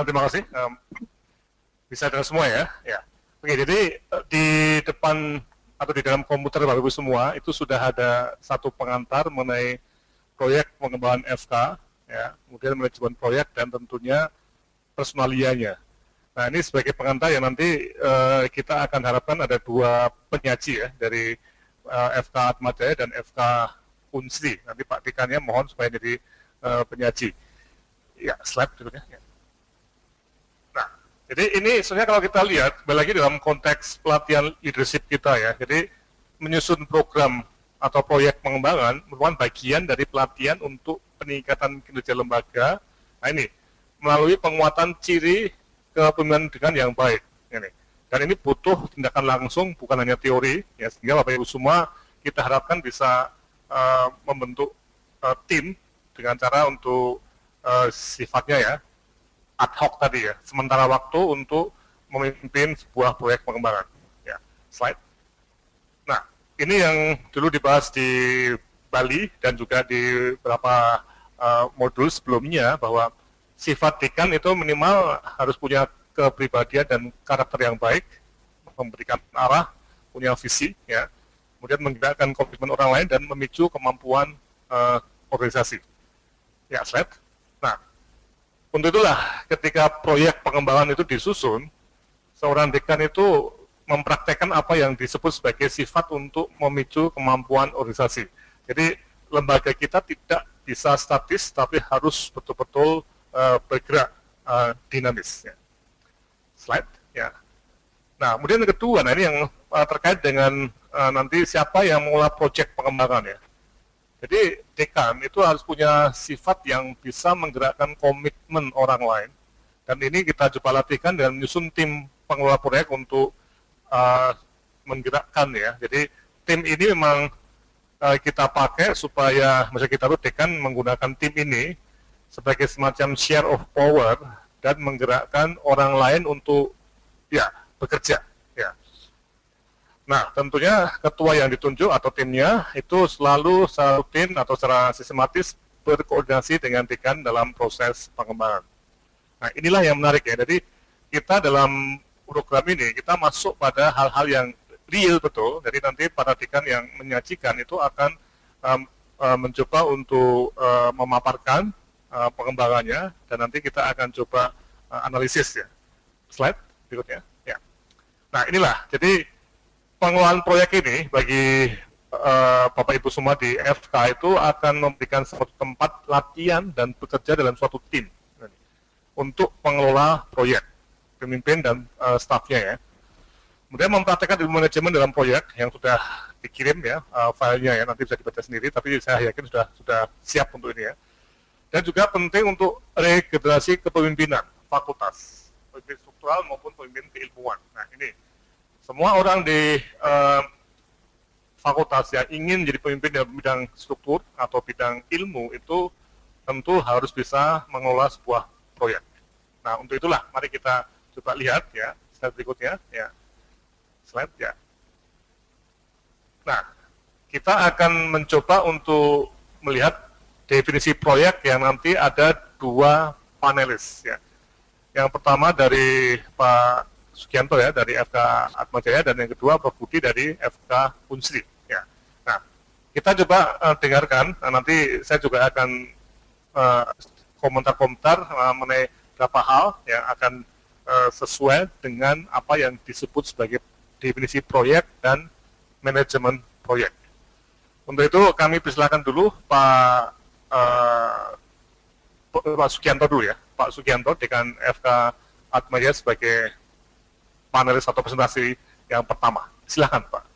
Terima kasih. Bisa dengar semua ya? Ya. Oke, jadi di depan atau di dalam komputer Bapak Ibu semua itu sudah ada satu pengantar mengenai proyek pengembangan FK, ya, kemudian manajemen proyek dan tentunya personalianya. Nah, ini sebagai pengantar yang nanti kita akan harapkan ada dua penyaji ya dari FK Atmajaya dan FK Unsri. Nanti Pak Dekannya mohon supaya jadi penyaji. Ya, slide berikutnya. Ya. Nah, jadi ini sebenarnya kalau kita lihat, kembali lagi dalam konteks pelatihan leadership kita ya, jadi menyusun program atau proyek pengembangan merupakan bagian dari pelatihan untuk peningkatan kinerja lembaga. Nah ini, melalui penguatan ciri kepemimpinan dengan yang baik. Ini. Dan ini butuh tindakan langsung, bukan hanya teori, ya, sehingga Bapak Ibu semua kita harapkan bisa membentuk tim dengan cara untuk sifatnya ya, ad hoc tadi ya, sementara waktu untuk memimpin sebuah proyek pengembangan. Ya, slide. Nah, ini yang dulu dibahas di Bali dan juga di beberapa modul sebelumnya bahwa sifat dekan itu minimal harus punya kepribadian dan karakter yang baik, memberikan arah, punya visi, ya, kemudian menggerakkan komitmen orang lain dan memicu kemampuan organisasi. Ya, slide. Nah, untuk itulah ketika proyek pengembangan itu disusun, seorang dekan itu mempraktekkan apa yang disebut sebagai sifat untuk memicu kemampuan organisasi. Jadi lembaga kita tidak bisa statis, tapi harus betul-betul bergerak dinamis. Ya. Slide. Ya. Nah, kemudian yang kedua, nah ini yang terkait dengan nanti siapa yang mengelola proyek pengembangan ya. Jadi dekan itu harus punya sifat yang bisa menggerakkan komitmen orang lain. Dan ini kita coba latihkan dengan menyusun tim pengelola proyek untuk menggerakkan ya. Jadi tim ini memang kita pakai supaya misalnya kita tuh dekan menggunakan tim ini sebagai semacam share of power dan menggerakkan orang lain untuk ya bekerja ya. Nah, tentunya ketua yang ditunjuk atau timnya itu selalu secara rutin atau secara sistematis berkoordinasi dengan dekan dalam proses pengembangan. Nah, inilah yang menarik ya. Jadi kita dalam program ini kita masuk pada hal-hal yang real betul. Jadi nanti para dekan yang menyajikan itu akan mencoba untuk memaparkan pengembangannya dan nanti kita akan coba analisis ya. Slide berikutnya. Ya. Nah, inilah. Jadi pengelolaan proyek ini bagi Bapak Ibu semua di FK itu akan memberikan suatu tempat latihan dan bekerja dalam suatu tim untuk pengelola proyek, pemimpin dan stafnya ya. Kemudian mempraktekkan ilmu manajemen dalam proyek yang sudah dikirim ya, filenya ya, nanti bisa dibaca sendiri, tapi saya yakin sudah siap untuk ini ya. Dan juga penting untuk regenerasi kepemimpinan fakultas, pemimpin struktural maupun pemimpin keilmuan. Nah ini, semua orang di fakultas yang ingin jadi pemimpin dalam bidang struktur atau bidang ilmu itu tentu harus bisa mengelola sebuah proyek. Nah untuk itulah, mari kita coba lihat ya, slide berikutnya ya. Slide ya. Nah, kita akan mencoba untuk melihat definisi proyek yang nanti ada dua panelis ya. Yang pertama dari Pak Sugianto ya dari FK Atmajaya dan yang kedua Prof Budi dari FK Unsri ya. Nah, kita coba dengarkan. Nah, nanti saya juga akan komentar-komentar mengenai beberapa hal yang akan sesuai dengan apa yang disebut sebagai definisi proyek dan manajemen proyek. Untuk itu kami persilakan dulu Pak Sugianto dulu ya, Pak Sugianto Dekan FK Atmajaya sebagai panelis atau presentasi yang pertama. Silakan Pak.